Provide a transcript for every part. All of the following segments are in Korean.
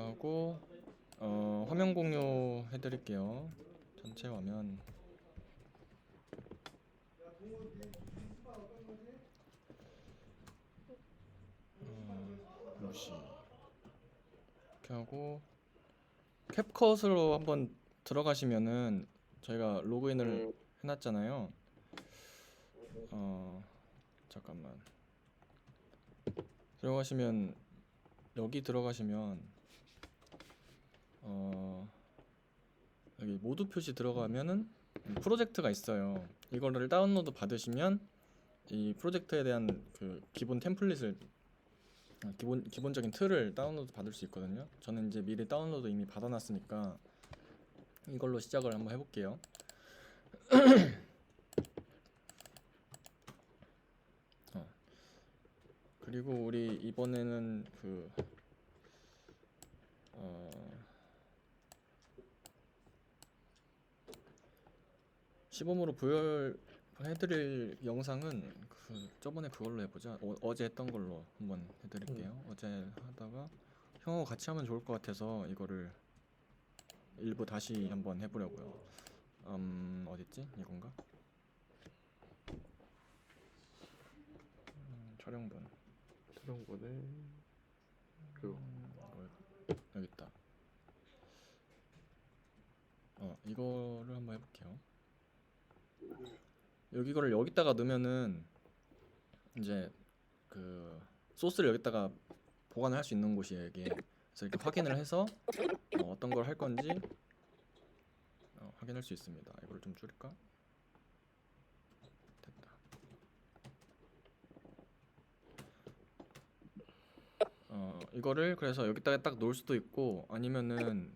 하고 화면 공유 해드릴게요. 전체 화면. 무시 이렇게 하고 캡컷으로 한번 들어가시면은 저희가 로그인을 해놨잖아요. 잠깐만 들어가시면 여기 들어가시면 여기 모두 표시 들어가면은 프로젝트가 있어요. 이거를 다운로드 받으시면 이 프로젝트에 대한 그 기본 템플릿을 기본적인 틀을 다운로드 받을 수 있거든요. 저는 이제 미리 다운로드 이미 받아놨으니까 이걸로 시작을 한번 해볼게요. 그리고 우리 이번에는 그 시범으로 해드릴 영상은 저번에 그걸로 해보자. 어제 했던 걸로 한번 해드릴게요. 어제 하다가 형하고 같이 하면 좋을 것 같아서 이거를 일부 다시 한번 해보려고요. 어딨지? 이건가? 촬영본에 여기 있다. 이거를 한번 해볼게요. 이거를 여기다가 넣으면은 이제 그 소스를 여기다가 보관을 할 수 있는 곳이에요, 이게. 그래서 이렇게 확인을 해서 어떤 걸 할 건지 확인할 수 있습니다. 이걸 좀 줄일까? 됐다. 이거를 그래서 여기다가 딱 놓을 수도 있고 아니면은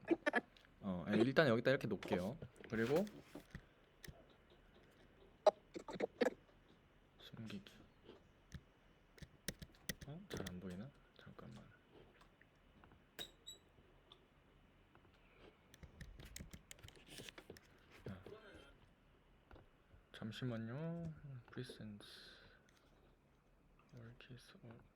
일단 여기다 이렇게 놓을게요. 그리고 숨기기. 잘 안 보이나? 잠깐만. 잠시만요. 프리센스 월키스 업.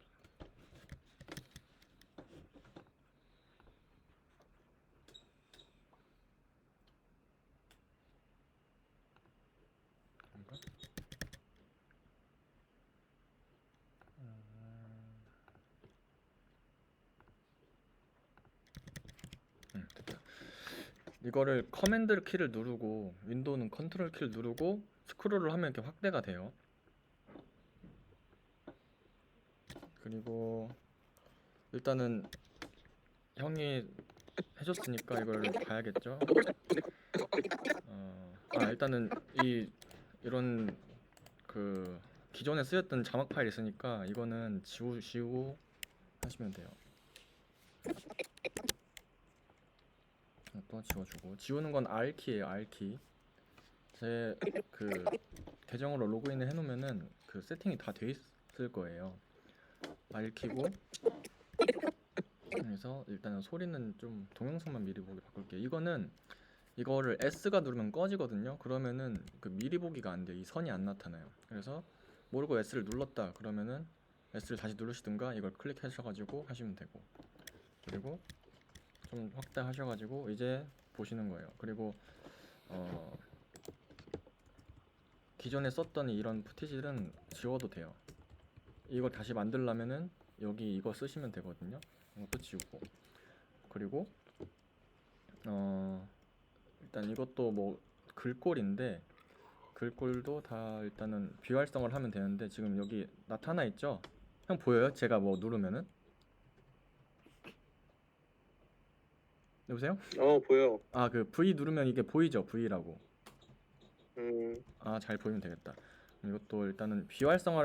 됐다. 이거를 커맨드 키를 누르고 윈도우는 컨트롤 키를 누르고 스크롤을 하면 이렇게 확대가 돼요. 그리고 일단은 형이 해줬으니까 이걸 봐야겠죠. 일단은 이런 그 기존에 쓰였던 자막 파일이 있으니까 이거는 지우고 하시면 돼요. 또 지워주고. 지우는 건 R키예요. R키. 제 그 계정으로 로그인을 해놓으면은 그 세팅이 다 돼 있을 거예요. R키고. 그래서 일단은 소리는 좀 동영상만 미리 보기 바꿀게요. 이거를 S가 누르면 꺼지거든요. 그러면은 그 미리 보기가 안 돼요. 이 선이 안 나타나요. 그래서 모르고 S를 눌렀다 그러면은 S를 다시 누르시든가 이걸 클릭하셔가지고 하시면 되고. 그리고 좀 확대하셔가지고 이제 보시는 거예요. 그리고 기존에 썼던 이런 푸티지는 지워도 돼요. 이걸 다시 만들려면은 여기 이거 쓰시면 되거든요. 이것도 지우고. 그리고 일단 이것도 뭐 글꼴인데 글꼴도 다 일단은 비활성화를 하면 되는데 지금 여기 나타나 있죠? 형 보여요? 제가 뭐 누르면은? 여보세요? 보여. 그 V 누르면 이게 보이죠? V라고. 음, 잘 보이면 되겠다. 이것도 일단은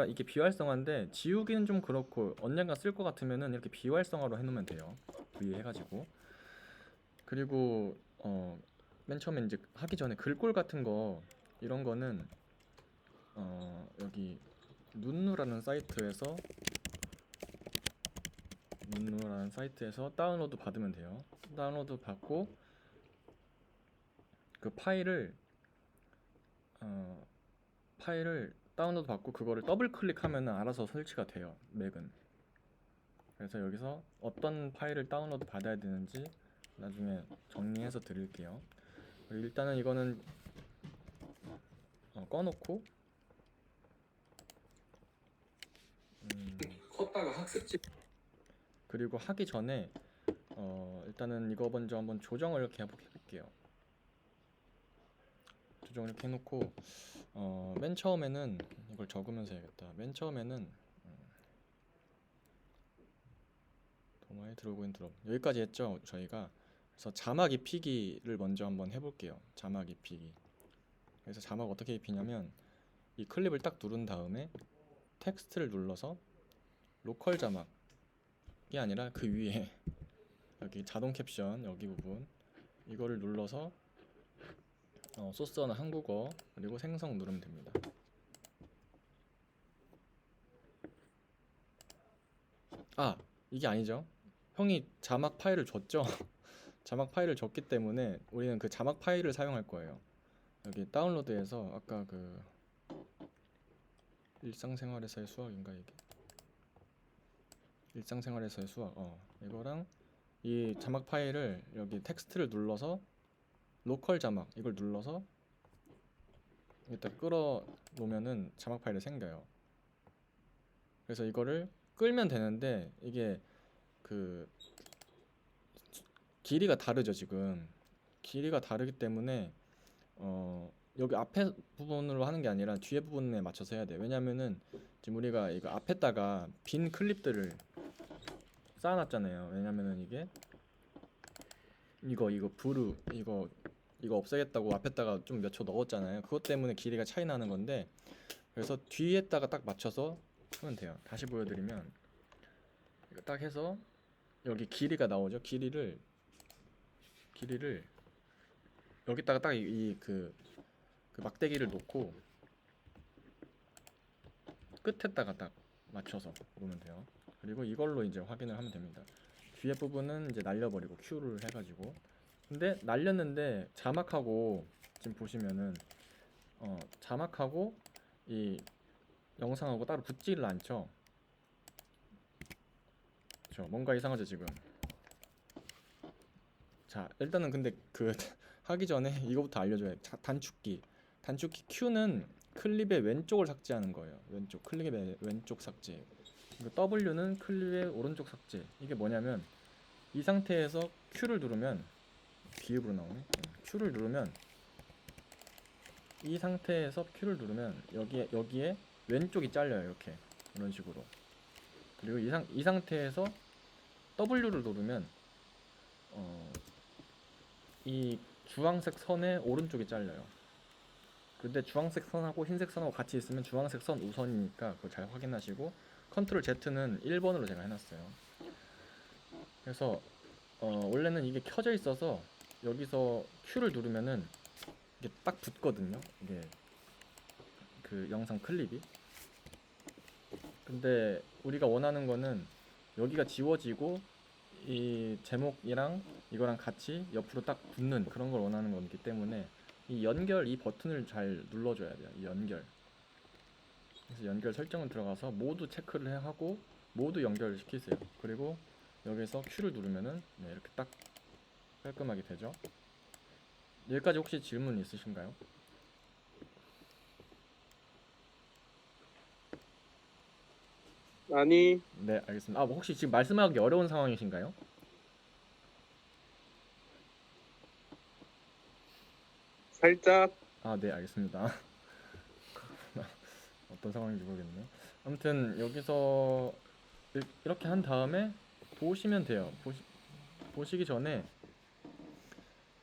이게 비활성화인데 지우기는 좀 그렇고 언젠가 쓸 것 같으면은 이렇게 비활성화로 해놓으면 돼요. V 해가지고. 그리고 맨 처음에 이제 하기 전에 글꼴 같은 거 이런 거는 여기 눈누라는 사이트에서 다운로드 받으면 돼요. 다운로드 받고 그 파일을 다운로드 받고 그거를 더블 클릭하면 알아서 설치가 돼요. 맥은. 그래서 여기서 어떤 파일을 다운로드 받아야 되는지 나중에 정리해서 드릴게요. 그리고 일단은 이거는 꺼놓고 컸다가 학습지 그리고 하기 전에 일단은 이거 먼저 한번 조정을 이렇게 해볼게요. 조정을 이렇게 해놓고 맨 처음에는 이걸 적으면서 해야겠다. 맨 처음에는 도마에 들어오고 있는 드롭 여기까지 했죠 저희가. 그래서 자막 입히기를 먼저 한번 해볼게요. 자막 입히기. 그래서 자막 어떻게 입히냐면 이 클립을 딱 누른 다음에 텍스트를 눌러서 로컬 자막이 아니라 그 위에 여기 자동 캡션 여기 부분 이거를 눌러서 소스 언어 한국어 그리고 생성 누르면 됩니다. 아 이게 아니죠. 형이 자막 파일을 줬죠. 자막 파일을 줬기 때문에 우리는 그 자막 파일을 사용할 거예요. 여기 다운로드에서 아까 그 일상생활에서의 수학인가 이게 일상생활에서의 수학 이거랑 이 자막 파일을 여기 텍스트를 눌러서 로컬 자막 이걸 눌러서 여기다 끌어 놓으면은 자막 파일이 생겨요. 그래서 이거를 끌면 되는데 이게 그 길이가 다르죠. 지금 길이가 다르기 때문에 여기 앞에 부분으로 하는 게 아니라 뒤에 부분에 맞춰서 해야 돼. 왜냐면은 지금 우리가 이거 앞에다가 빈 클립들을 쌓아놨잖아요. 왜냐면은 이게 이거 브루 이거 없애겠다고 앞에다가 좀 몇 초 넣었잖아요. 그것 때문에 길이가 차이 나는 건데 그래서 뒤에다가 딱 맞춰서 하면 돼요. 다시 보여드리면 이거 딱 해서 여기 길이가 나오죠. 길이를 여기다가 딱 그 막대기를 놓고 끝에다가 딱 맞춰서 보면 돼요. 그리고 이걸로 이제 확인을 하면 됩니다. 뒤에 부분은 이제 날려버리고 Q를 해가지고 근데 날렸는데 자막하고 지금 보시면은 자막하고 이 영상하고 따로 붙지를 않죠. 그렇죠. 뭔가 이상하죠 지금. 자 일단은 근데 그 하기 전에 이거부터 알려줘야 돼. 단축키 Q는 클립의 왼쪽을 삭제하는 거예요. 왼쪽 클립의 왼쪽 삭제. 그리고 W는 클립의 오른쪽 삭제. 이게 뭐냐면 이 상태에서 Q를 누르면 비읍으로 나오네. Q를 누르면 이 상태에서 Q를 누르면 여기에 왼쪽이 잘려요. 이렇게 이런 식으로. 그리고 이 상태에서 W를 누르면 이 주황색 선의 오른쪽이 잘려요. 근데 주황색 선하고 흰색 선하고 같이 있으면 주황색 선 우선이니까 그거 잘 확인하시고 컨트롤 Z는 1번으로 제가 해놨어요. 그래서 원래는 이게 켜져 있어서 여기서 Q를 누르면은 이게 딱 붙거든요. 이게 그 영상 클립이. 근데 우리가 원하는 거는 여기가 지워지고 이 제목이랑 이거랑 같이 옆으로 딱 붙는 그런 걸 원하는 거기 때문에 이 버튼을 잘 눌러줘야 돼요. 이 연결. 그래서 연결 설정을 들어가서 모두 체크를 하고 모두 연결을 시키세요. 그리고 여기서 Q를 누르면은 이렇게 딱 깔끔하게 되죠. 여기까지 혹시 질문 있으신가요? 아니, 네, 알겠습니다. 뭐 혹시 지금 말씀하기 어려운 상황이신가요? 살짝. 네, 알겠습니다. 어떤 상황인지 모르겠네요. 아무튼 여기서 이렇게 한 다음에 보시면 돼요. 보시기 전에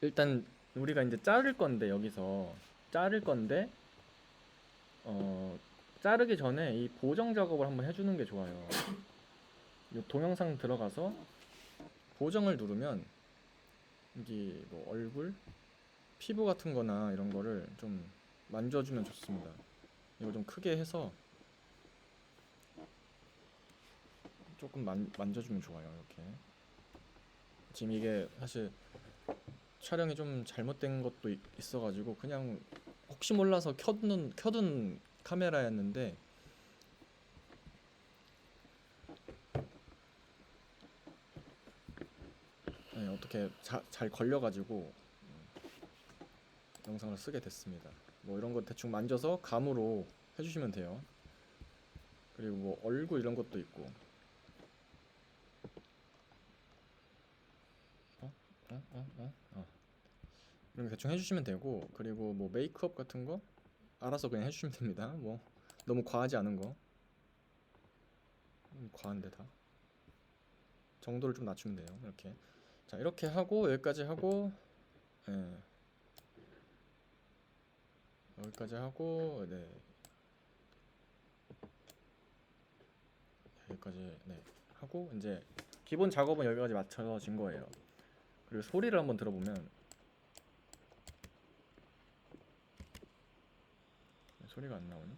일단 우리가 이제 자를 건데 여기서 자를 건데 자르기 전에 이 보정 작업을 한번 해주는 게 좋아요. 이 동영상 들어가서 보정을 누르면 이게 뭐 얼굴, 피부 같은 거나 이런 거를 좀 만져주면 좋습니다. 이거 좀 크게 해서 조금 만져주면 좋아요. 이렇게. 지금 이게 사실 촬영이 좀 잘못된 것도 있어가지고 그냥 혹시 몰라서 켜둔 카메라였는데 어떻게 잘 걸려가지고 영상을 쓰게 됐습니다. 뭐 이런 거 대충 만져서 감으로 해주시면 돼요. 그리고 뭐 얼굴 이런 것도 있고. 이런 거 대충 해주시면 되고, 그리고 뭐 메이크업 같은 거 알아서 그냥 해주시면 됩니다. 뭐 너무 과하지 않은 거. 과한데 다 정도를 좀 낮추면 돼요. 이렇게. 자, 이렇게 하고 여기까지 하고, 예. 여기까지 하고, 네. 여기까지, 네. 하고 이제 기본 작업은 여기까지 맞춰진 거예요. 그리고 소리를 한번 들어보면 소리가 안 나오네.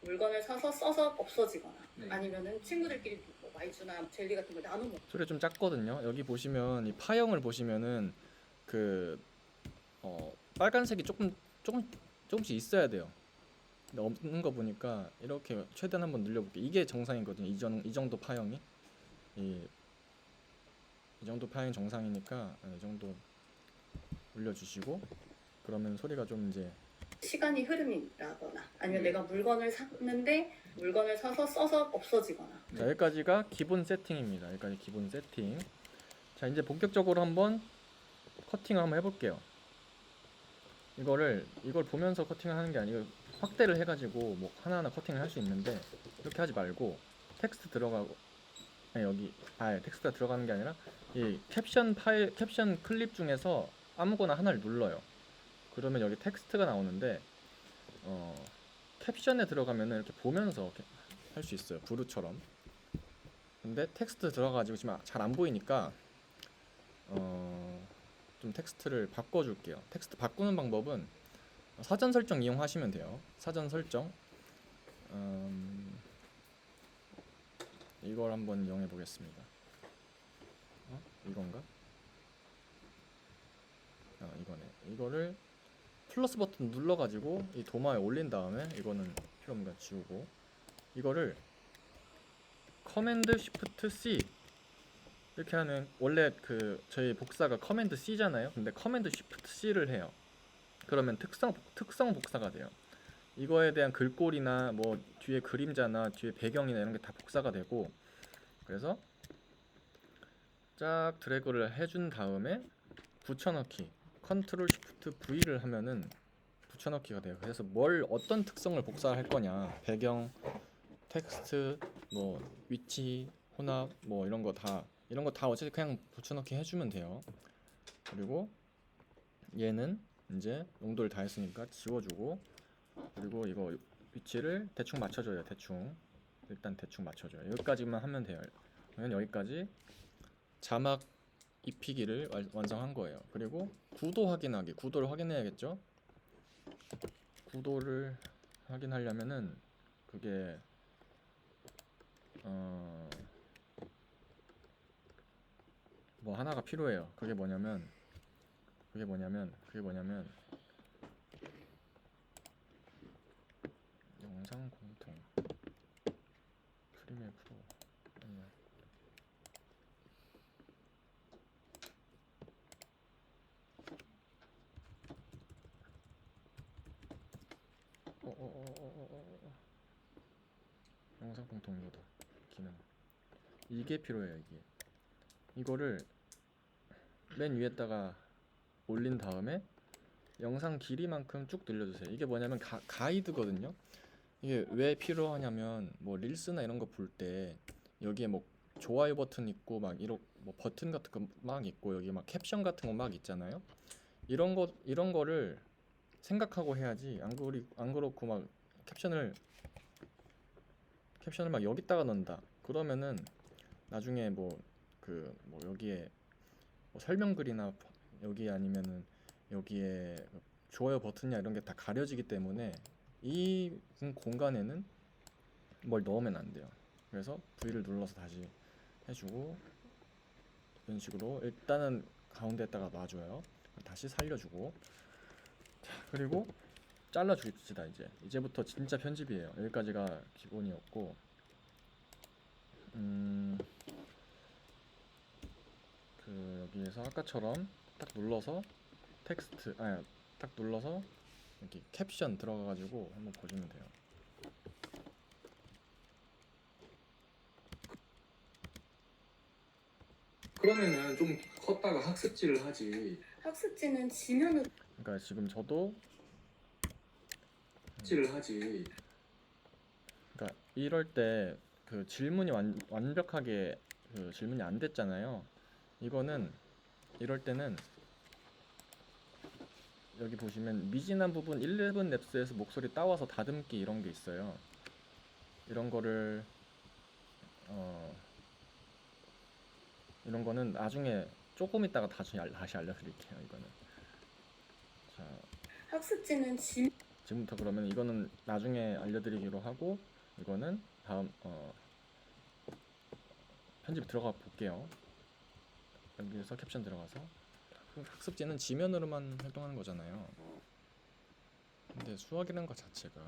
물건을 사서 써서 없어지거나 아니면은 친구들끼리 뭐 마이쮸나 젤리 같은 걸 나눠 먹고. 소리가 좀 작거든요. 여기 보시면 이 파형을 보시면은 그 빨간색이 조금씩 있어야 돼요. 근데 없는 거 보니까 이렇게 최대한 한번 늘려볼게요. 이게 정상이거든요. 이 정도 파형이 이 정도 파형이 정상이니까 이 정도 올려주시고, 그러면 소리가 좀 이제 시간이 흐름이 나거나 아니면 내가 물건을 샀는데 물건을 사서 써서 없어지거나. 자, 여기까지가 기본 세팅입니다. 여기까지 기본 세팅. 자, 이제 본격적으로 한번 커팅을 한번 해볼게요. 이걸 보면서 커팅을 하는 게 아니고 확대를 해가지고 뭐 하나하나 커팅을 할 수 있는데, 이렇게 하지 말고 텍스트 들어가고, 아니 여기 텍스트가 들어가는 게 아니라 이 캡션 클립 중에서 아무거나 하나를 눌러요. 그러면 여기 텍스트가 나오는데 캡션에 들어가면은 이렇게 보면서 할 수 있어요. 브루처럼. 근데 텍스트 들어가가지고 지금 잘 안 보이니까 좀 텍스트를 바꿔줄게요. 텍스트 바꾸는 방법은 사전 설정 이용하시면 돼요. 사전 설정. 이걸 한번 이용해 보겠습니다. 이건가? 이거네. 이거를 플러스 버튼 눌러가지고 이 도마에 올린 다음에, 이거는 필요 없는 거 지우고, 이거를 커맨드 쉬프트 C 이렇게 하는, 원래 그 저희 복사가 커맨드 C잖아요. 근데 커맨드 쉬프트 C를 해요. 그러면 특성 복사가 돼요. 이거에 대한 글꼴이나 뭐 뒤에 그림자나 뒤에 배경이나 이런 게 다 복사가 되고, 그래서 쫙 드래그를 해준 다음에 붙여넣기 컨트롤 쉬프트 V를 하면은 붙여넣기가 돼요. 그래서 어떤 특성을 복사할 거냐, 배경, 텍스트, 뭐 위치, 혼합, 뭐 이런 거 다 어차피 그냥 붙여넣기 해주면 돼요. 그리고 얘는 이제 용도를 다 했으니까 지워주고, 그리고 이거 위치를 대충 맞춰줘요. 일단 대충 맞춰줘요. 여기까지만 하면 돼요. 그러면 여기까지 자막 입히기를 완성한 거예요. 그리고 구도를 확인해야겠죠. 구도를 확인하려면은 그게 뭐 하나가 필요해요. 그게 뭐냐면 영상 공통 프리미어 프로. 아니야. 영상 공통 이거다. 기능. 이게 필요해요. 이거를 맨 위에다가 올린 다음에 영상 길이만큼 쭉 늘려주세요. 이게 뭐냐면 가이드거든요. 이게 왜 필요하냐면 뭐 릴스나 이런 거 볼 때 여기에 뭐 좋아요 버튼 있고 막 뭐 버튼 같은 거 막 있고, 여기 막 캡션 같은 거 막 있잖아요. 이런 거를 생각하고 해야지. 안 그렇고 막 캡션을 막 여기다가 넣는다. 그러면은 나중에 뭐 여기에 뭐 설명글이나 여기 아니면은 여기에 좋아요 버튼이나 이런 게 다 가려지기 때문에 이 공간에는 뭘 넣으면 안 돼요. 그래서 V를 눌러서 다시 해주고, 이런 식으로 일단은 가운데에다가 놔줘요. 다시 살려주고, 자, 그리고 잘라줍시다. 이제부터 진짜 편집이에요. 여기까지가 기본이었고, 그래서 아까처럼 딱 눌러서 텍스트 딱 눌러서 여기 캡션 들어가가지고 한번 보시면 돼요. 그러면은 좀 컸다가 학습지를 하지. 학습지는 지면으로 그러니까 지금 저도 학습지를 하지. 그러니까 이럴 때 그 질문이 완벽하게 그 질문이 안 됐잖아요. 이거는 이럴 때는 여기 보시면 미진한 부분 11 랩스에서 목소리 따와서 다듬기 이런 게 있어요. 이런 거를 이런 거는 나중에 조금 있다가 다시 알려드릴게요. 이거는 자 학습지는 지금부터 그러면 이거는 나중에 알려드리기로 하고 이거는 다음 편집 들어가 볼게요. 여기에서 캡션 들어가서 학습지는 지면으로만 활동하는 거잖아요. 근데 수학이라는 것 자체가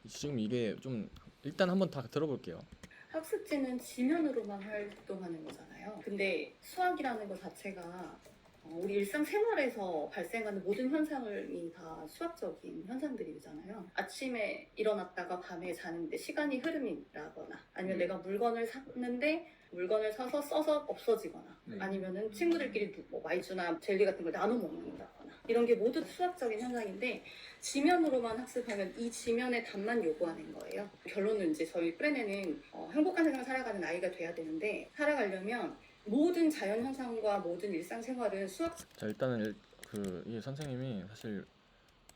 지금 이게 좀 일단 한번 다 들어볼게요. 학습지는 지면으로만 활동하는 거잖아요. 근데 수학이라는 것 자체가 우리 일상생활에서 발생하는 모든 현상이 다 수학적인 현상들이잖아요. 아침에 일어났다가 밤에 자는데 시간이 흐름이라거나 아니면 내가 물건을 샀는데 물건을 사서 써서 없어지거나 네. 아니면은 친구들끼리 뭐 마이쮸나 젤리 같은 걸 나눠 먹는다거나 이런 게 모두 수학적인 현상인데 지면으로만 학습하면 이 지면의 답만 요구하는 거예요. 결론은 이제 저희 프레네는 행복한 세상을 살아가는 아이가 돼야 되는데 살아가려면 모든 자연 현상과 모든 일상생활은 수학. 자 일단은 이 선생님이 사실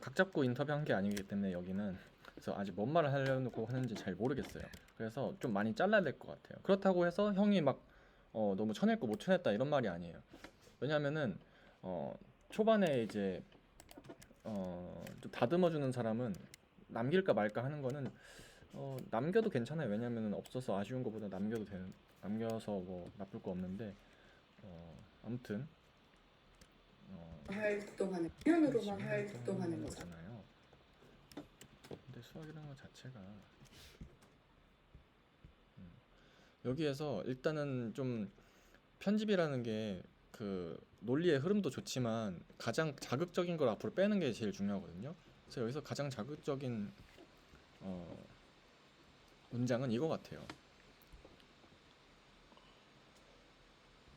각 잡고 인터뷰한 게 아니기 때문에 여기는 그래서 아직 뭔 말을 하려고 하는지 잘 모르겠어요. 그래서 좀 많이 잘라야 될 것 같아요. 그렇다고 해서 형이 막 너무 쳐냈고 못 쳐냈다 이런 말이 아니에요. 왜냐면은 초반에 이제 좀 다듬어주는 사람은 남길까 말까 하는 거는 남겨도 괜찮아요. 왜냐면은 없어서 아쉬운 것보다 남겨서 뭐 나쁠 거 없는데 아무튼 활동하는 지면으로만 활동하는 거잖아요. 근데 수학이라는 것 자체가 여기에서 일단은 좀 편집이라는 게 그 논리의 흐름도 좋지만 가장 자극적인 걸 앞으로 빼는 게 제일 중요하거든요. 그래서 여기서 가장 자극적인 문장은 이거 같아요.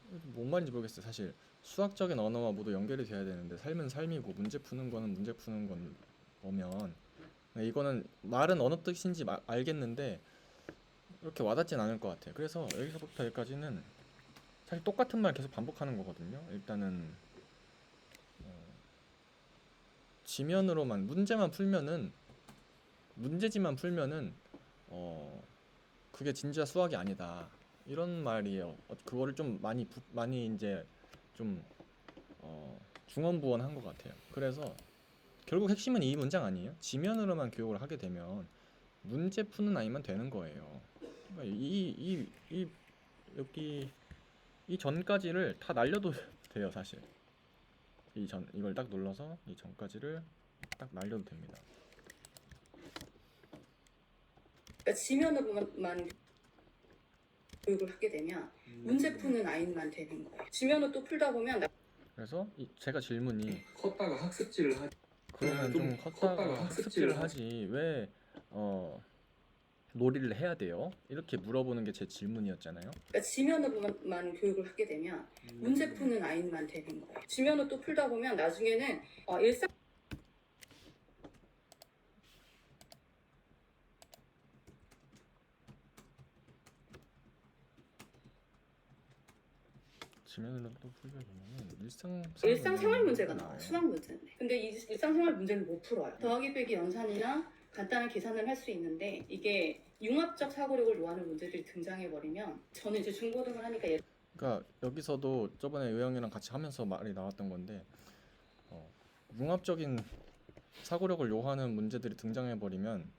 뭔 말인지 모르겠어요. 사실 수학적인 언어와 모두 연결이 돼야 되는데 삶은 삶이고 문제 푸는 거는 문제 푸는 건 뭐면 이거는 말은 어느 뜻인지 알겠는데 이렇게 와닿진 않을 것 같아요. 그래서 여기서부터 여기까지는 사실 똑같은 말 계속 반복하는 거거든요. 일단은 지면으로만 문제지만 풀면은 그게 진짜 수학이 아니다. 이런 말이에요. 그거를 좀 많이 이제 좀 중언부언한 것 같아요. 그래서 결국 핵심은 이 문장 아니에요? 지면으로만 교육을 하게 되면 문제 푸는 아이만 되는 거예요. 그러니까 여기 이 전까지를 다 날려도 돼요, 사실. 이걸 딱 눌러서 이 전까지를 딱 날려도 됩니다. 그러니까 지면으로만 교육을 하게 되면 문제 푸는 아이만 되는 거예요. 지면을 또 풀다 보면 그래서 제가 질문이 컸다가 학습지를 하지. 그러면 좀 컸다가 학습지를 하지 왜 놀이를 해야 돼요? 이렇게 물어보는 게 제 질문이었잖아요. 그러니까 지면으로만 교육을 하게 되면 문제 푸는 아이만 되는 거예요. 지면을 또 풀다 보면 나중에는 일상 지면으로 또 풀게 되면 일상생활 문제가 나와요. 수학 문제인데. 근데 이 일상생활 문제는 못 풀어요. 더하기 빼기 연산이나 간단한 계산을 할 수 있는데 이게 융합적 사고력을 요하는 문제들이 등장해버리면 저는 이제 중고등을 하니까 그러니까 여기서도 저번에 의영이랑 같이 하면서 말이 나왔던 건데 융합적인 사고력을 요하는 문제들이 등장해버리면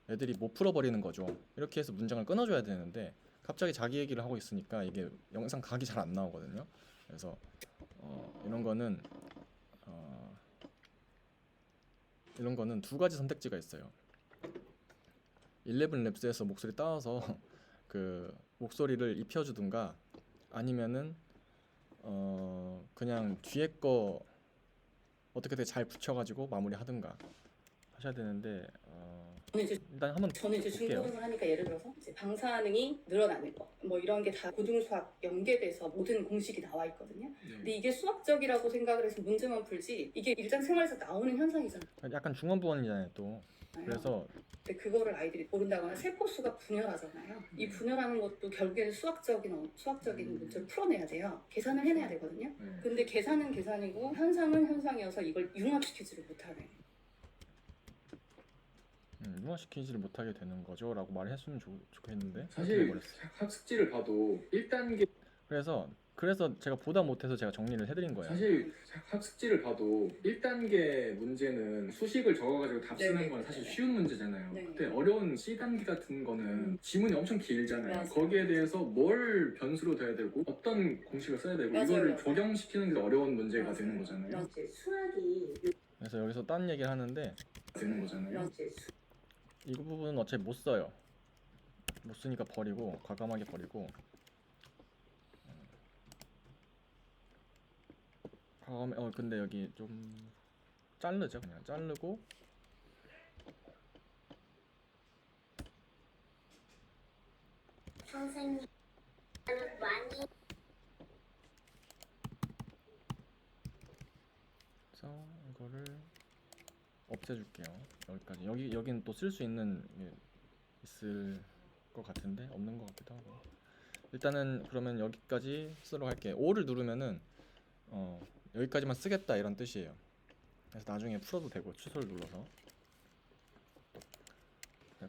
애들이 못 풀어버리는 거죠. 이렇게 해서 문장을 끊어줘야 되는데 갑자기 자기 얘기를 하고 있으니까 이게 영상 각이 잘 안 나오거든요. 그래서 이런 거는 두 가지 선택지가 있어요. 11랩스에서 목소리 따와서 그 목소리를 입혀주든가 아니면은 그냥 뒤에 거 어떻게든 잘 붙여가지고 마무리하든가 하셔야 되는데 일단 한번 저는 이제 볼게요. 중고등을 하니까 예를 들어서 이제 방사능이 늘어나는 거, 뭐 이런 게 다 고등수학 연계돼서 모든 공식이 나와 있거든요. 근데 이게 수학적이라고 생각을 해서 문제만 풀지 이게 일상생활에서 나오는 현상이잖아요. 약간 중원부원이잖아요 또. 그래서 근데 그거를 아이들이 모른다거나 세포수가 분열하잖아요. 이 분열하는 것도 결국에는 수학적인 문제를 풀어내야 돼요. 계산을 해내야 되거든요. 근데 계산은 계산이고 현상은 현상이어서 이걸 융합시키지를 못하네. 융화시키지를 못하게 되는 거죠 라고 말했으면 좋겠는데 사실 그렇게 돼버렸어요. 학습지를 봐도 1단계 그래서 제가 보다 못해서 제가 정리를 해드린 거예요. 사실 학습지를 봐도 1단계 문제는 수식을 적어가지고 답 쓰는 네네. 건 사실 쉬운 문제잖아요. 네. 근데 어려운 C단계 같은 거는 지문이 엄청 길잖아요. 맞아요. 거기에 대해서 뭘 변수로 돼야 되고 어떤 공식을 써야 되고 맞아요. 이거를 적용시키는 게 어려운 문제가 되는 거잖아요. 맞아요. 수학이 그래서 여기서 딴 얘기를 하는데 되는 거잖아요. 이 부분은 어차피 못 써요. 못 쓰니까 버리고 과감하게 버리고 근데 여기 좀 자르죠. 그냥 자르고 선생님 많이 그래서 이거를 없애줄게요. 여기까지. 여기는 또 쓸 수 있는 게 있을 것 같은데 없는 것 같기도 하고. 일단은 그러면 여기까지 쓰러 할게요. 5를 누르면은 여기까지만 쓰겠다 이런 뜻이에요. 그래서 나중에 풀어도 되고 취소를 눌러서.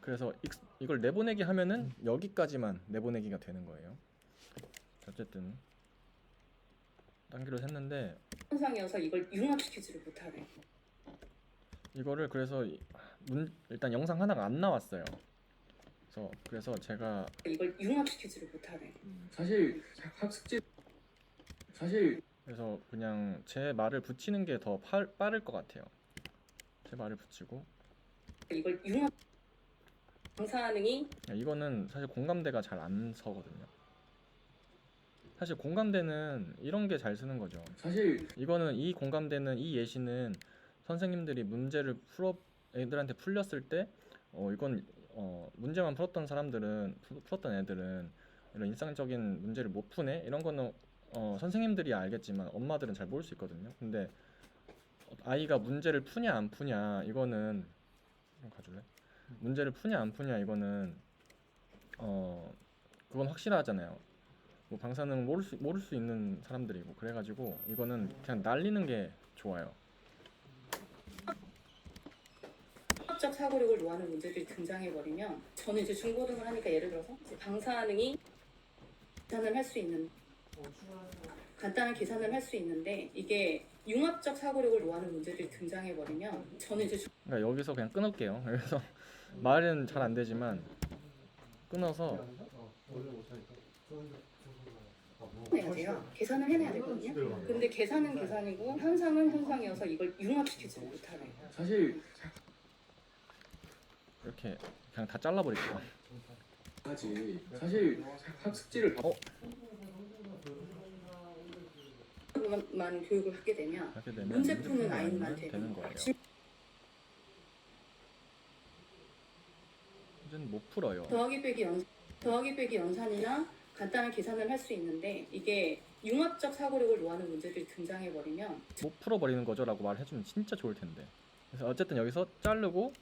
그래서 이걸 내보내기 하면은 여기까지만 내보내기가 되는 거예요. 어쨌든 단계로 했는데 현상이어서 이걸 융합시키지를 못하네. 이거를 그래서 일단 영상 하나가 안 나왔어요. 그래서 제가 이걸 융합시키지를 못하네. 사실 그래서 그냥 제 말을 붙이는 게 더 빠를 것 같아요. 제 말을 붙이고 이걸 융합 방사능이 이거는 사실 공감대가 잘 안 서거든요. 사실 공감대는 이런 게 잘 쓰는 거죠. 사실 이거는 이 공감대는 이 예시는 선생님들이 문제를 애들한테 풀렸을 때 이건 문제만 풀었던 애들은 이런 일상적인 문제를 못 푸네 이런 거는 선생님들이 알겠지만 엄마들은 잘 모를 수 있거든요. 근데 아이가 문제를 푸냐 안 푸냐 이거는 좀 가줄래? 문제를 푸냐 안 푸냐 이거는 그건 확실하잖아요. 뭐 방사능 모를 수 있는 사람들이고 그래가지고 이거는 그냥 날리는 게 좋아요. 수학적 사고력을 요하는 문제들이 등장해버리면 저는 이제 중고등을 하니까 예를 들어서 이제 방사능이 계산을 할 수 있는 간단한 계산을 할 수 있는데 이게 융합적 사고력을 요하는 문제들이 등장해버리면 저는 이제 그러니까 여기서 그냥 끊을게요. 그래서 말은 잘 안 되지만 끊어서 해야 돼요. 계산을 해내야 되거든요. 근데 계산은 계산이고 현상은 현상이어서 이걸 융합시키지 못하네. 사실 이렇게 그냥 다 잘라버릴게요. 하지 사실 학습지를 봐 만 교육을 하게 되면 이렇게 되면 문제 푸는 아이만 되는 거예요. 이제는 못 풀어요. 더하기 빼기 연산이나 간단한 계산을 할 수 있는데 이게 융합적 사고력을 요하는 문제들이 등장해버리면 못 풀어버리는 거죠라고 말해주면 진짜 좋을 텐데. 그래서 어쨌든 여기서 자르고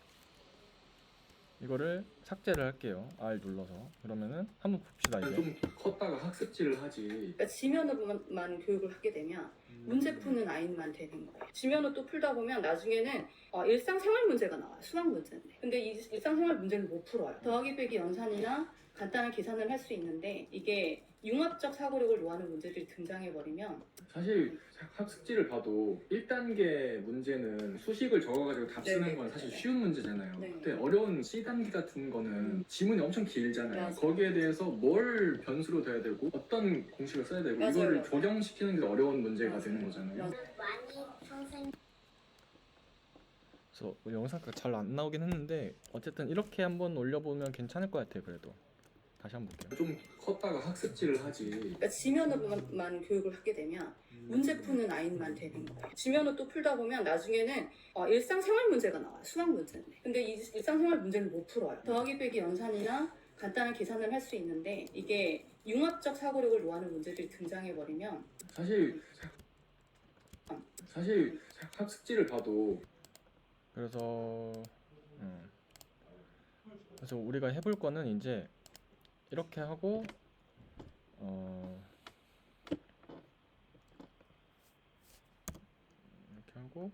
이거를 삭제를 할게요. R 눌러서. 그러면은 한번 봅시다 이제. 좀 컸다가 학습지를 하지. 그러니까 지면으로만 교육을 하게 되면 문제 푸는 아이만 되는 거예요. 지면을 또 풀다 보면 나중에는 일상생활 문제가 나와요. 수학 문제인데. 근데 이 일상생활 문제를 못 풀어요. 더하기 빼기 연산이나 간단한 계산을 할 수 있는데 이게 융합적 사고력을 요하는 문제들이 등장해버리면 사실 학습지를 봐도 1단계 문제는 수식을 적어가지고 답 쓰는 네네. 건 사실 쉬운 문제잖아요. 네. 근데 어려운 C단계 같은 거는 지문이 엄청 길잖아요. 맞아요. 거기에 대해서 뭘 변수로 돼야 되고 어떤 공식을 써야 되고 맞아요. 이거를 맞아요. 적용시키는 게 어려운 문제가 맞아요. 되는 거잖아요. 맞아요. 많이 선생님 그래서 영상가 잘 안 나오긴 했는데 어쨌든 이렇게 한번 올려보면 괜찮을 것 같아요. 그래도 다시 한번 볼게요. 좀 컸다가 학습지를 하지. 그러니까 지면으로만 교육을 하게 되면 문제 푸는 아이만 되는 거예요. 지면을 또 풀다 보면 나중에는 일상생활 문제가 나와요. 수학 문제는. 근데 이 일상생활 문제는 못 풀어요. 더하기 빼기 연산이나 간단한 계산을 할 수 있는데 이게 융합적 사고력을 요하는 문제들이 등장해버리면 사실 학습지를 봐도 그래서 그래서 우리가 해볼 거는 이제 이렇게 하고 이렇게 하고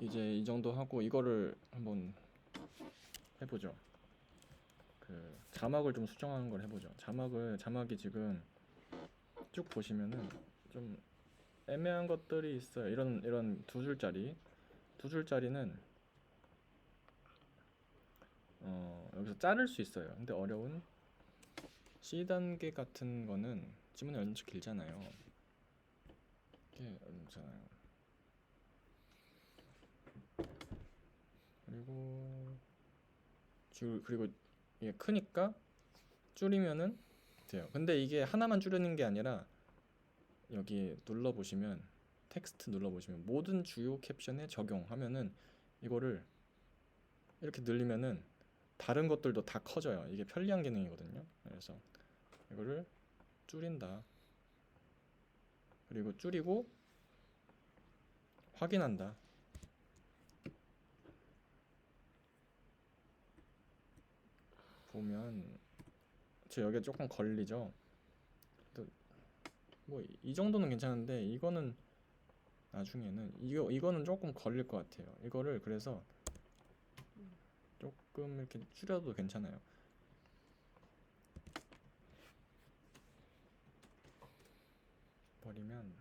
이제 이 정도 하고 이거를 한번 해보죠. 그 자막을 좀 수정하는 걸 해보죠. 자막이 지금 쭉 보시면은 좀 애매한 것들이 있어요. 이런 두 줄짜리는 여기서 자를 수 있어요. 근데 어려운 C단계 같은 거는 지문이 엄청 길잖아요. 이게 어렵잖아요. 그리고 이게 크니까 줄이면은 돼요. 근데 이게 하나만 줄이는 게 아니라 여기 눌러보시면 텍스트 눌러보시면 모든 주요 캡션에 적용하면은 이거를 이렇게 늘리면은 다른 것들도 다 커져요. 이게 편리한 기능이거든요. 그래서 이거를 줄인다. 그리고 줄이고 확인한다. 보면 저 여기가 조금 걸리죠. 뭐 이 정도는 괜찮은데 이거는 나중에는 이거는 조금 걸릴 것 같아요. 이거를 그래서 조금 이렇게 줄여도 괜찮아요. 버리면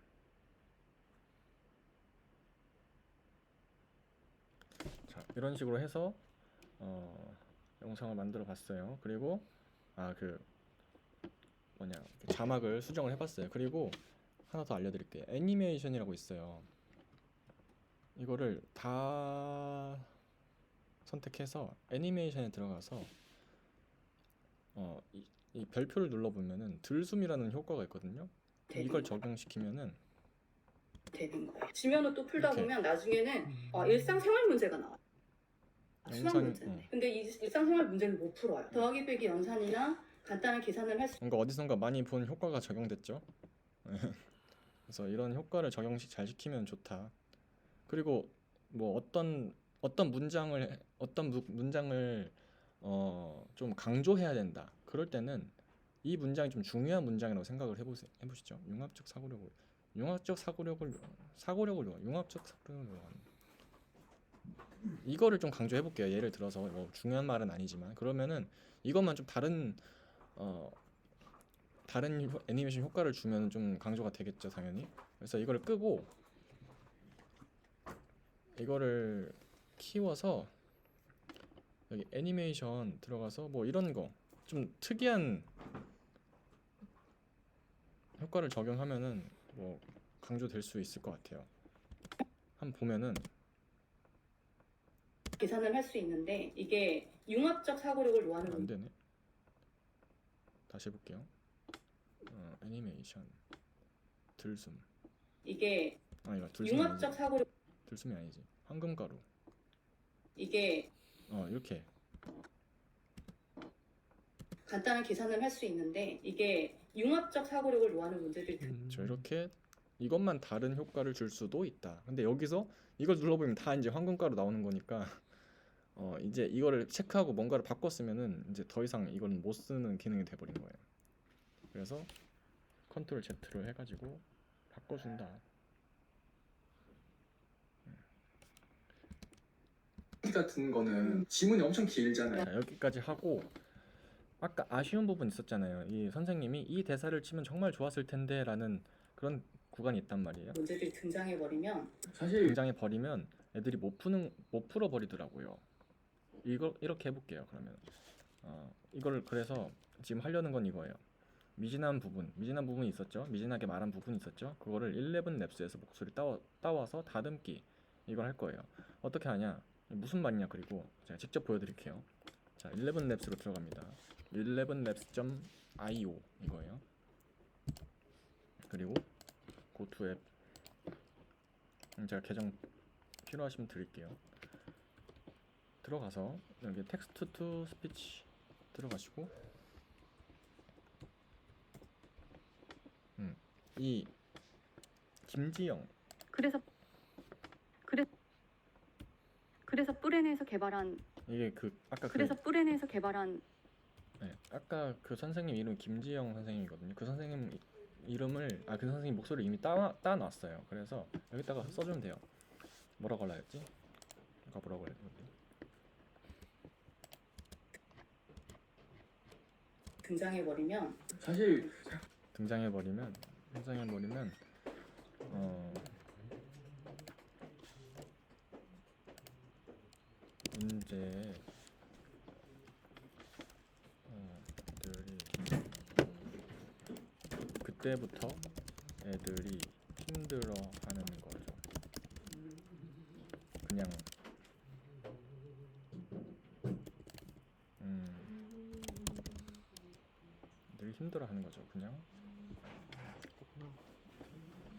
자 이런 식으로 해서 영상을 만들어 봤어요. 그리고 자막을 수정을 해봤어요. 그리고 하나 더 알려드릴게요. 애니메이션이라고 있어요. 이거를 다 선택해서 애니메이션에 들어가서 이 별표를 눌러보면은 들숨이라는 효과가 있거든요. 이걸 적용시키면은 되는 거예요. 지면을 또 풀다 이렇게. 보면 나중에는 일상생활 문제가 나와요. 수학 문제인데. 근데 이 일상생활 문제는 못 풀어요. 더하기 빼기 연산이나 간단한 계산을 할 수 뭔가 어디선가 많이 본 효과가 적용됐죠. 그래서 이런 효과를 잘 시키면 좋다. 그리고 뭐 어떤 문장을 좀 강조해야 된다. 그럴 때는 이 문장이 좀 중요한 문장이라고 생각을 해보시죠. 융합적 사고력을 이거를 좀 강조해 볼게요. 예를 들어서 뭐 중요한 말은 아니지만 그러면은 이것만 좀 다른 애니메이션 효과를 주면 좀 강조가 되겠죠, 당연히. 그래서 이거를 끄고 이거를 키워서 여기 애니메이션 들어가서 뭐 이런 거 좀 특이한 효과를 적용하면은 뭐 강조될 수 있을 것 같아요. 한번 보면은 계산을 할 수 있는데 이게 융합적 사고력을 요하는 안 되네. 다시 해볼게요. 애니메이션 들숨. 이게 이거 들숨이 융합적 아니지. 사고력 들숨이 아니지. 황금가루. 이게 이렇게. 간단한 계산을 할 수 있는데 이게 융합적 사고력을 요하는 문제들이 이렇게 이것만 다른 효과를 줄 수도 있다. 근데 여기서 이걸 눌러보면 다 이제 황금가루 나오는 거니까 이제 이거를 체크하고 뭔가를 바꿨으면은 이제 더 이상 이건 못 쓰는 기능이 돼버린 거예요. 그래서 컨트롤 Z를 해가지고 바꿔준다. 같은 거는 지문이 엄청 길잖아요. 자, 여기까지 하고 아까 아쉬운 부분 있었잖아요. 이 선생님이 이 대사를 치면 정말 좋았을 텐데 라는 그런 구간이 있단 말이에요. 문제들이 등장해버리면 사실 등장해버리면 애들이 못 풀어버리더라고요. 이렇게 해볼게요. 그러면 이걸 그래서 지금 하려는 건 이거예요. 미진한 부분이 있었죠. 미진하게 말한 부분이 있었죠. 그거를 11랩스에서 목소리 따와서 다듬기 이걸 할 거예요. 어떻게 하냐? 무슨 말이냐. 그리고 제가 직접 보여드릴게요. 자, 11labs로 들어갑니다. 11labs.io 이거예요. 그리고 go to app. 제가 계정 필요하시면 드릴게요. 들어가서 여기 text to speech 들어가시고 이 김지영 그래서 뿌레네에서 개발한 이게 그 아까 그래서 뿌레네에서 개발한 네, 아까 그 선생님 이름 김지영 선생님이거든요. 그 선생님 이름을 그 선생님 목소리 이미 따놨어요. 그래서 여기다가 써주면 돼요. 뭐라고 하려 했지? 아까 뭐라고 했지? 등장해버리면 사실 등장해버리면 문제 애들이 그때부터 애들이 힘들어하는 거죠. 그냥 애들이 힘들어하는 거죠. 그냥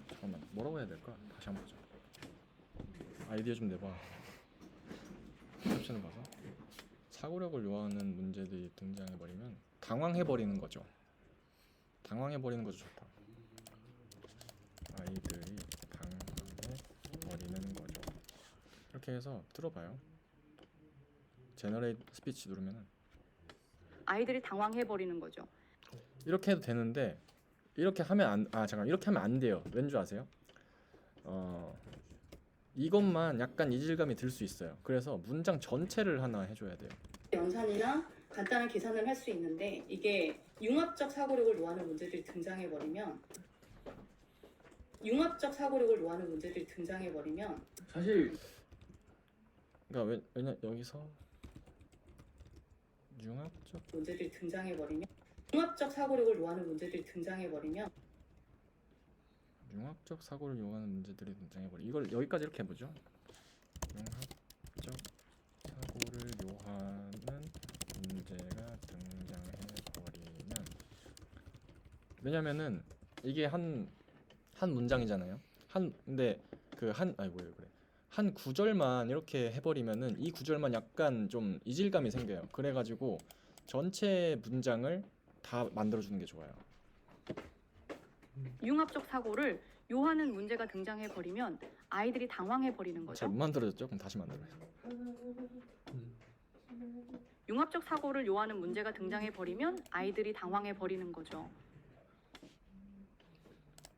잠깐만 뭐라고 해야 될까? 다시 한번 보자. 아이디어 좀 내봐. 캡션을 봐서 사고력을 요하는 문제들이 등장해버리면 당황해버리는 거죠. 당황해버리는 거죠. 좋다. 아이들이 당황해버리는 거죠. 이렇게 해서 들어봐요. 제너레이트 스피치 누르면은 아이들이 당황해버리는 거죠. 이렇게 해도 되는데 이렇게 하면 이렇게 하면 안 돼요. 왠 줄 아세요? 이것만 약간 이질감이 들 수 있어요. 그래서 문장 전체를 하나 해줘야 돼요. 연산이나 간단한 계산을 할 수 있는데 이게 융합적 사고력을 요하는 문제들이 등장해버리면 사실 그러니까 왜냐 여기서 융합적 문제들이 등장해버리면 융합적 사고력을 요하는 문제들이 등장해버리면 융합적 사고를 요하는 문제들이 등장해버리. 이걸 여기까지 이렇게 해보죠. 융합적 사고를 요하는 문제가 등장해버리면 왜냐면은 이게 한 문장이잖아요. 근데 한 구절만 이렇게 해버리면은 이 구절만 약간 좀 이질감이 생겨요. 그래가지고 전체 문장을 다 만들어주는 게 좋아요. 융합적 사고를 요하는 문제가 등장해버리면 아이들이 당황해버리는 거죠. 잘 못 만들어졌죠? 그럼 다시 만들어요. 융합적 사고를 요하는 문제가 등장해버리면 아이들이 당황해버리는 거죠.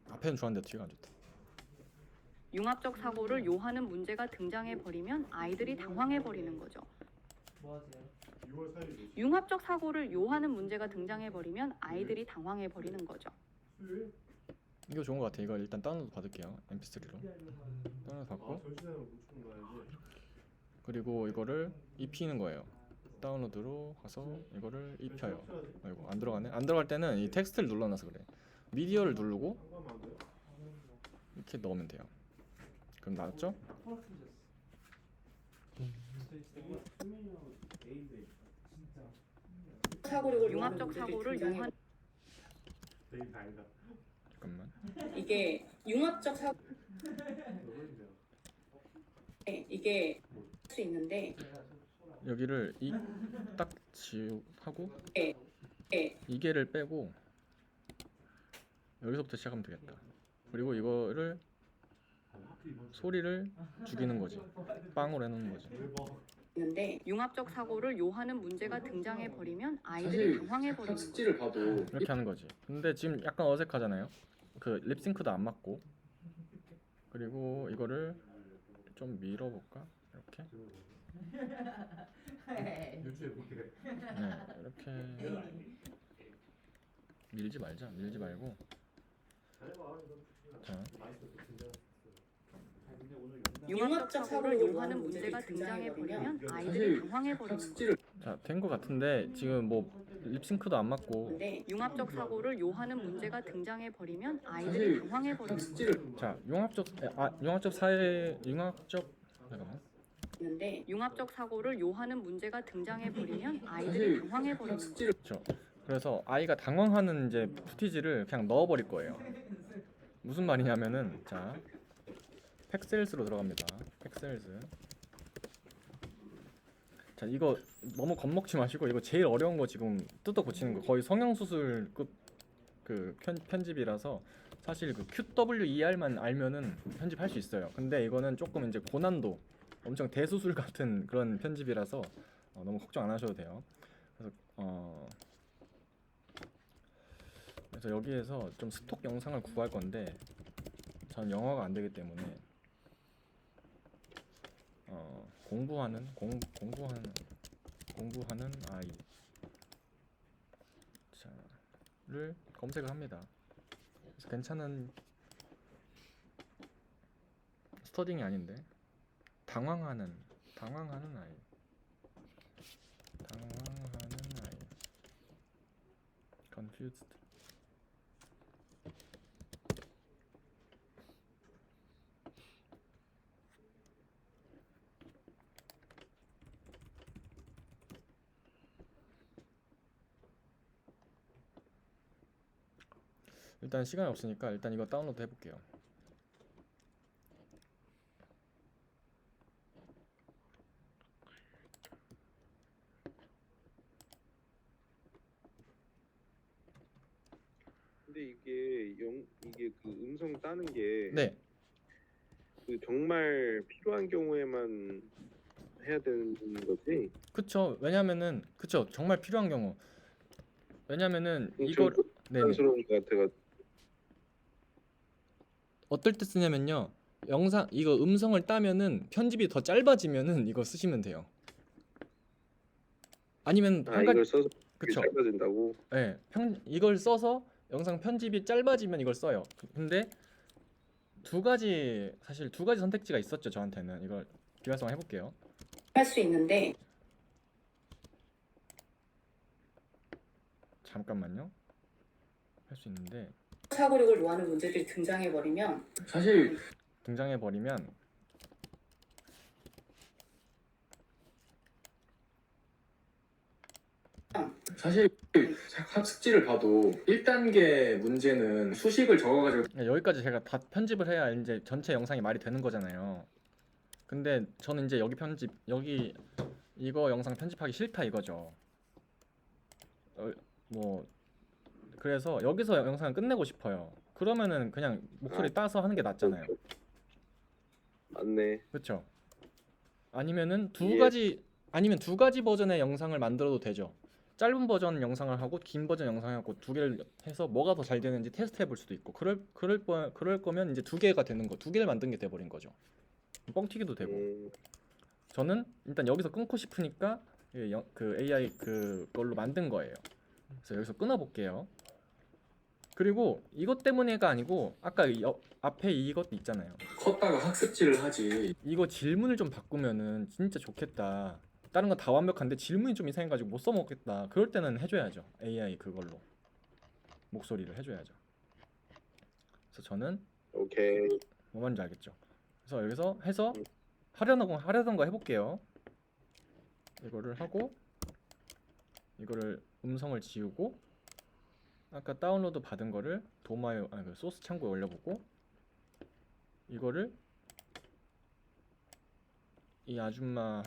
앞에는 좋았는데 뒤가 안 좋다. 융합적 사고를 요하는 문제가 등장해버리면 아이들이 당황해버리는 거죠. 융합적 사고를 요하는 문제가 등장해버리면 아이들이 당황해버리는 거죠. 이거 좋은 것 같아. 이거 일단 다운로드 받을게요. MP3로 다운로드 받고 그리고 이거를 입히는 거예요. 다운로드로 가서 이거를 입혀요. 아이고 안 들어가네. 안 들어갈 때는 이 텍스트를 눌러놔서 그래. 미디어를 누르고 이렇게 넣으면 돼요. 그럼 나왔죠? 사고력을 융합적 사고를 요하는 잠깐만. 이게 융합적 사고 이게 할 수 있는데 여기를 딱 하고 네. 이게를 빼고 여기서부터 시작하면 되겠다. 그리고 이거를 소리를 죽이는 거지. 빵으로 해놓는 거지. 있는데 융합적 사고를 요하는 문제가 등장해버리면 아이들이 사실 당황해버리는 거죠. 학습지를 봐도 이렇게 하는 거지. 근데 지금 약간 어색하잖아요. 그 립싱크도 안 맞고. 그리고 이거를 좀 밀어볼까? 이렇게. 네, 이렇게 밀지 말고. 자, 융합적 사고를 요하는 문제가 등장해버리면 아이들이 당황해버리는 거죠. 학습지를 자, 된 것 같은데 지금 뭐 립싱크도 안 맞고. 근데 융합적 사고를 요하는 문제가 등장해버리면 아이들이 사실 당황해버리는 거죠. 학습지를 자, 융합적 잠깐만. 있는데 융합적 사고를 요하는 문제가 등장해 버리면 아이들이 사실 당황해 버리는 거죠. 학습지를 그렇죠. 그래서 아이가 당황하는 이제 푸티지를 그냥 넣어버릴 거예요. 무슨 말이냐면은 자 팩셀스로 들어갑니다. 팩셀스. 자 이거 너무 겁먹지 마시고 이거 제일 어려운 거 지금 뜯어 고치는 거 거의 성형수술급 그 편집이라서 사실 그 QWER만 알면은 편집할 수 있어요. 근데 이거는 조금 이제 고난도 엄청 대수술 같은 그런 편집이라서 너무 걱정 안 하셔도 돼요. 그래서 여기에서 좀 스톡 영상을 구할 건데 전 영어가 안 되기 때문에 공부하는 아이 자를 검색을 합니다. 그래서 괜찮은 스터딩이 아닌데 당황하는 아이 confused. 일단 시간이 없으니까 일단 이거 다운로드 해볼게요. 근데 이게 그 음성 따는 게 네, 그 정말 필요한 경우에만 해야 되는 거지? 그쵸. 왜냐면은 그쵸. 정말 필요한 경우. 왜냐면은 좀 이걸 네네. 부담스러운 것 같아가. 어떨 때 쓰냐면요. 영상 이거 음성을 따면은 편집이 더 짧아지면은 이거 쓰시면 돼요. 아니면 한 가지 이걸 써서 이게 그쵸. 짧아진다고? 네, 이걸 써서 영상 편집이 짧아지면 이걸 써요. 근데 사실 두 가지 선택지가 있었죠. 저한테는 이걸 비활성화 해볼게요. 할 수 있는데 잠깐만요. 할 수 있는데 사고력을 요하는 문제들이 등장해 버리면 사실 등장해 버리면 사실 학습지를 봐도 1단계 문제는 수식을 적어가지고 여기까지 제가 다 편집을 해야 이제 전체 영상이 말이 되는 거잖아요. 근데 저는 이제 여기 이거 영상 편집하기 싫다 이거죠. 뭐 그래서 여기서 영상을 끝내고 싶어요. 그러면은 그냥 목소리 따서 하는 게 낫잖아요. 맞네. 그렇죠? 아니면은 예. 아니면 두 가지 버전의 영상을 만들어도 되죠. 짧은 버전 영상을 하고 긴 버전 영상을 하고 두 개를 해서 뭐가 더 잘 되는지 테스트 해볼 수도 있고 그럴 거면 이제 두 개가 되는 거, 두 개를 만든 게 돼버린 거죠. 뻥튀기도 되고. 저는 일단 여기서 끊고 싶으니까 그 AI 그걸로 만든 거예요. 그래서 여기서 끊어볼게요. 그리고 이것 때문에가 아니고 아까 앞에 이것 있잖아요. 컸다가 학습지를 하지. 이거 질문을 좀 바꾸면은 진짜 좋겠다. 다른 건 다 완벽한데 질문이 좀 이상해가지고 못 써먹겠다. 그럴 때는 해줘야죠. AI 그걸로 목소리를 해줘야죠. 그래서 저는 오케이. 뭐 말인지 알겠죠. 그래서 여기서 해서 하려던 거 해볼게요. 이거를 하고 이거를 음성을 지우고 아까 다운로드 받은 거를 그 소스 창고에 올려보고 이거를 이 아줌마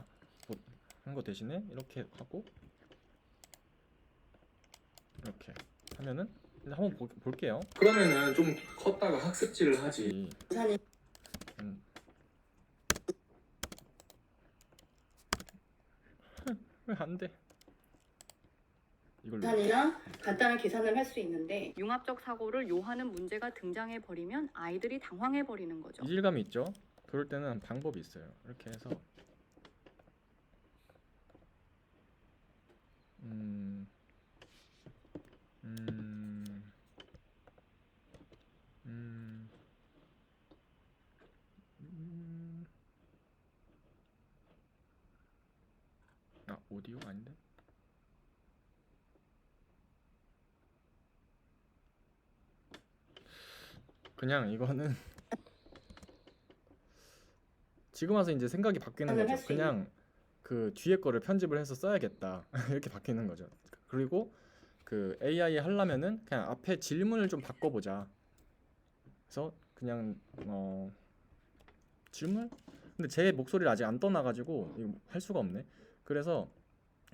한 거 대신에 이렇게 하고 이렇게 하면은 이제 한번 볼게요. 그러면은 좀 컸다가 학습지를 하지. 우선은 왜 안 돼? 이걸로 계산이나 간단한 계산을 할 수 있는데 융합적 사고를 요하는 문제가 등장해 버리면 아이들이 당황해 버리는 거죠. 이질감이 있죠. 그럴 때는 방법이 있어요. 이렇게 해서 오디오 아닌데? 그냥 이거는 지금 와서 이제 생각이 바뀌는 할 거죠. 수 있는- 그냥 그 뒤에 거를 편집을 해서 써야겠다 이렇게 바뀌는 거죠. 그리고 그 AI 하려면은 그냥 앞에 질문을 좀 바꿔보자. 그래서 그냥 질문? 근데 제 목소리를 아직 안 떠나가지고 이거 할 수가 없네. 그래서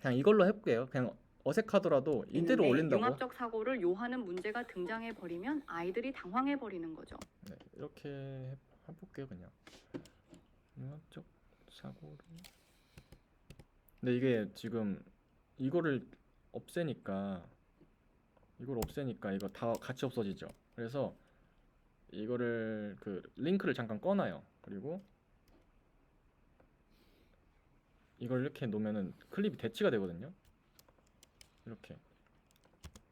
그냥 이걸로 해볼게요. 그냥 어색하더라도 이대로 있는데 올린다고. 융합적 사고를 요하는 문제가 등장해 버리면 아이들이 당황해 버리는 거죠. 네, 이렇게 해볼게요 그냥. 융합적 사고를. 근데 이게 지금 이거를 없애니까 이거 다 같이 없어지죠. 그래서 이거를 그 링크를 잠깐 꺼놔요. 그리고 이걸 이렇게 놓으면은 클립이 대치가 되거든요. 이렇게.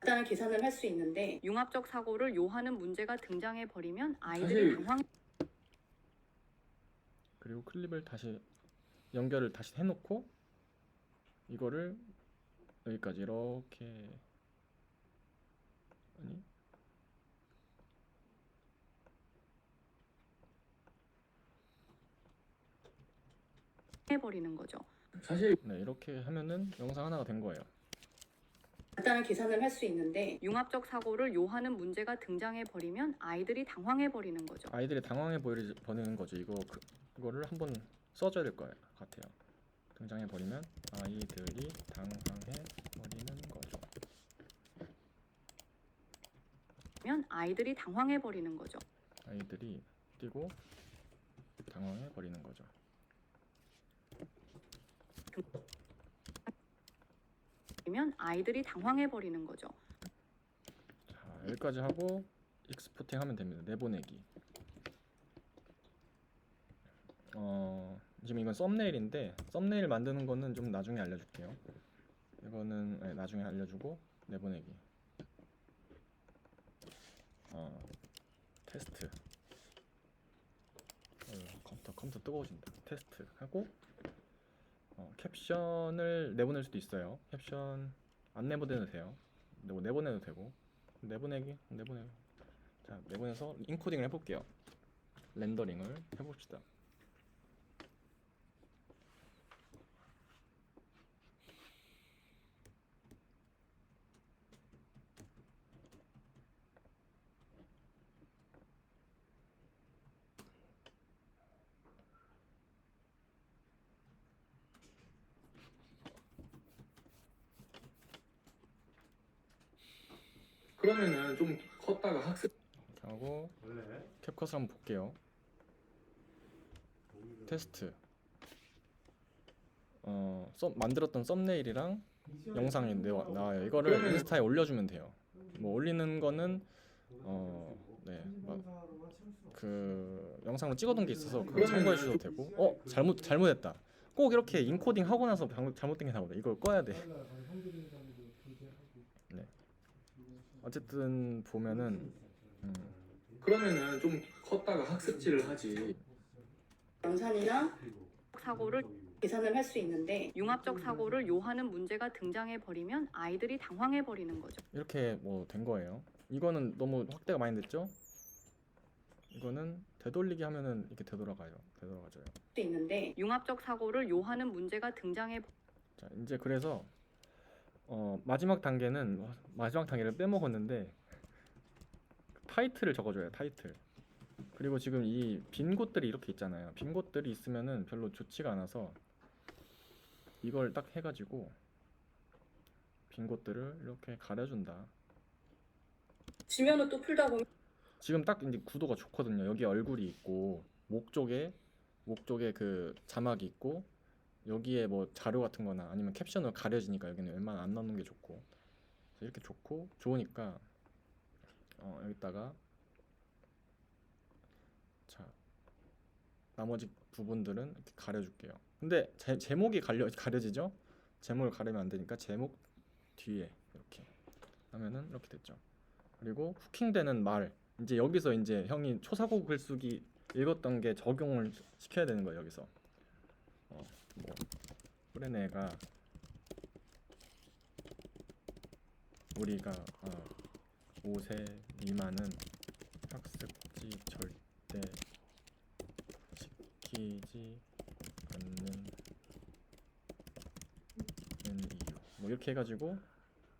간단한 계산을 할 수 있는데 융합적 사고를 요하는 문제가 등장해 버리면 아이들이 사실- 당황 그리고 클립을 다시 연결을 다시 해놓고 이거를 여기까지 이렇게 아니 해 버리는 거죠. 사실 네 이렇게 하면은 영상 하나가 된 거예요. 간단한 계산을 할 수 있는데 융합적 사고를 요하는 문제가 등장해 버리면 아이들이 당황해 버리는 거죠. 아이들이 당황해 버리는 거죠. 이거를 한번 써줘야 될 것 같아요. 등장해 버리면 아이들이 당황해 버리는 거죠. 면 아이들이 당황해 버리는 거죠. 아이들이 뛰고 당황해 버리는 거죠. 면 아이들이 당황해 버리는 거죠. 자 여기까지 하고 익스포팅 하면 됩니다. 내보내기. 지금 이건 썸네일인데 썸네일 만드는 거는 좀 나중에 알려줄게요. 이거는 나중에 알려주고 내보내기. 테스트. 컴퓨터 뜨거워진다. 테스트 하고 캡션을 내보낼 수도 있어요. 캡션 안 내보내도 돼요. 내보내도 되고 내보내기. 자 내보내서 인코딩을 해볼게요. 렌더링을 해봅시다. 그러면은 좀 컸다가 학습 하고 캡컷을 한번 볼게요. 테스트. 만들었던 썸네일이랑 영상이 나와요. 이거를 그러면- 인스타에 올려주면 돼요. 뭐 올리는 거는 그 영상으로 찍어둔 게 있어서 그거 그러면- 참고해 주셔도 되고. 잘못했다. 꼭 이렇게 인코딩 하고 나서 잘못된 게 나오다. 이걸 꺼야 돼. 네. 어쨌든 보면은 그러면은 좀 컸다가 학습지를 하지. 영상이나 사고를 계산을 할 수 있는데 융합적 사고를 요하는 문제가 등장해 버리면 아이들이 당황해 버리는 거죠. 이렇게 뭐 된 거예요. 이거는 너무 확대가 많이 됐죠? 이거는 되돌리기 하면은 이렇게 되돌아가죠. 수 있는데 융합적 사고를 요하는 문제가 등장해 자, 이제 그래서 마지막 단계를 빼먹었는데 타이틀을 적어줘요. 타이틀. 그리고 지금 이 빈 곳들이 이렇게 있잖아요. 빈 곳들이 있으면은 별로 좋지가 않아서 이걸 딱 해가지고 빈 곳들을 이렇게 가려준다. 지면을 또 풀다 보면 지금 딱 이제 구도가 좋거든요. 여기 얼굴이 있고 목 쪽에 그 자막이 있고 여기에 뭐 자료 같은 거나 아니면 캡션으로 가려지니까 여기는 웬만하면 안 넣는 게 좋고. 그래서 이렇게 좋으니까 여기다가 자 나머지 부분들은 이렇게 가려줄게요. 근데 제목이 가려지죠? 제목을 가리면 안 되니까 제목 뒤에 이렇게 하면은 이렇게 됐죠. 그리고 후킹되는 말, 이제 여기서 이제 형이 초사고 글쓰기 읽었던 게 적용을 시켜야 되는 거예요. 여기서 뭐 프레네가 우리가 5세 미만은 학습지 절대 지키지 않는 이유 뭐 이렇게 해가지고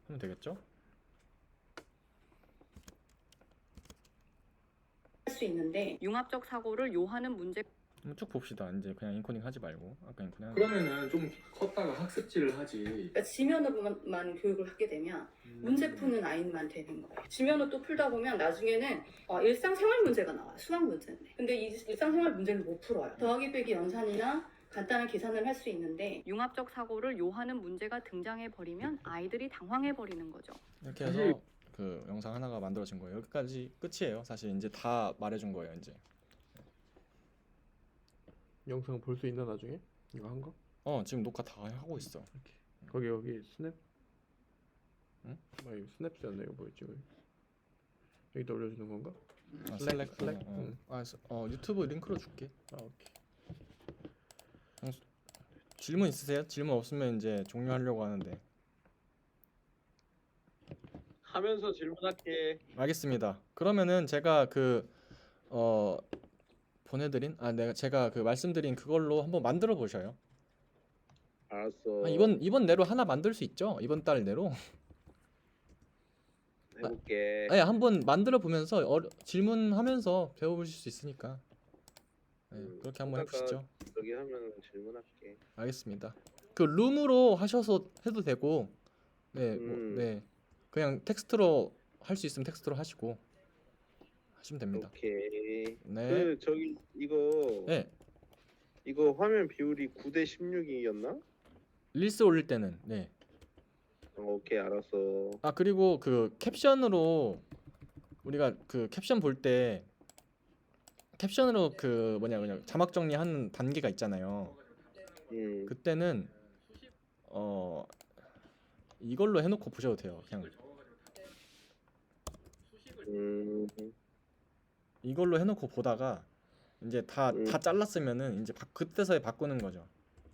하면 되겠죠? 할 수 있는데 융합적 사고를 요하는 문제 한번 쭉 봅시다. 이제 그냥 인코딩 하지 말고 아까 인코딩 하는 그러면은 좀 컸다가 학습지를 하지. 그러니까 지면으로만 교육을 하게 되면 문제 푸는 아이만 되는 거예요. 지면을 또 풀다 보면 나중에는 일상생활 문제가 나와요. 수학 문제인데. 근데 이 일상생활 문제를 못 풀어요. 더하기 빼기 연산이나 간단한 계산을 할 수 있는데 융합적 사고를 요하는 문제가 등장해 버리면 아이들이 당황해 버리는 거죠. 이렇게 사실- 해서 그 영상 하나가 만들어진 거예요. 여기까지 끝이에요. 사실 이제 다 말해준 거예요. 이제 영상 볼 수 있나 나중에? 이거 한 거? 지금 녹화 다 하고 있어. 거기 스냅? 응? 이거 스냅스였나 이거 뭐였지? 여기다 올려주는 건가? 슬랙 슬랙? 어, 응. 유튜브 링크로 줄게. 아 오케이. 질문 있으세요? 질문 없으면 이제 종료하려고 하는데. 하면서 질문할게. 알겠습니다. 그러면은 제가 보내드린 제가 그 말씀드린 그걸로 한번 만들어 보셔요. 알았어. 이번 내로 하나 만들 수 있죠? 이번 달 내로. 해볼게. 아니 한번 만들어 보면서 질문하면서 배워보실 수 있으니까. 그렇게 한번 아까 해보시죠. 여기 하면 질문할게. 알겠습니다. 그 룸으로 하셔서 해도 되고, 네, 네, 그냥 텍스트로 할 수 있으면 텍스트로 하시고 하시면 됩니다. 오케이. 네, 그 저기 이거 네, 이거 화면 비율이 9대 16이었나? 릴스 올릴 때는 네. 오케이 알았어. 그리고 그 캡션으로 우리가 그 캡션 볼 때 캡션으로 그 그냥 자막 정리하는 단계가 있잖아요. 그때는 이걸로 해놓고 보셔도 돼요. 그냥 이걸로 해놓고 보다가 이제 다 잘랐으면은 이제 그때서야 바꾸는 거죠.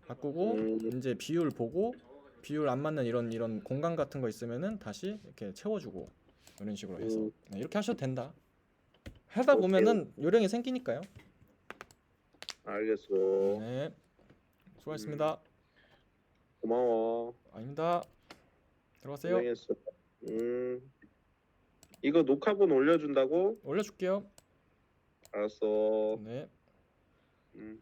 바꾸고 이제 비율 보고 비율 안 맞는 이런 공간 같은 거 있으면은 다시 이렇게 채워주고 이런 식으로 해서 네, 이렇게 하셔도 된다. 하다 보면은 요령이 생기니까요. 알겠어. 네, 수고하셨습니다. 고마워. 아닙니다. 들어가세요. 고생했어. 이거 녹화본 올려준다고? 올려줄게요. 알았어. 네. 음.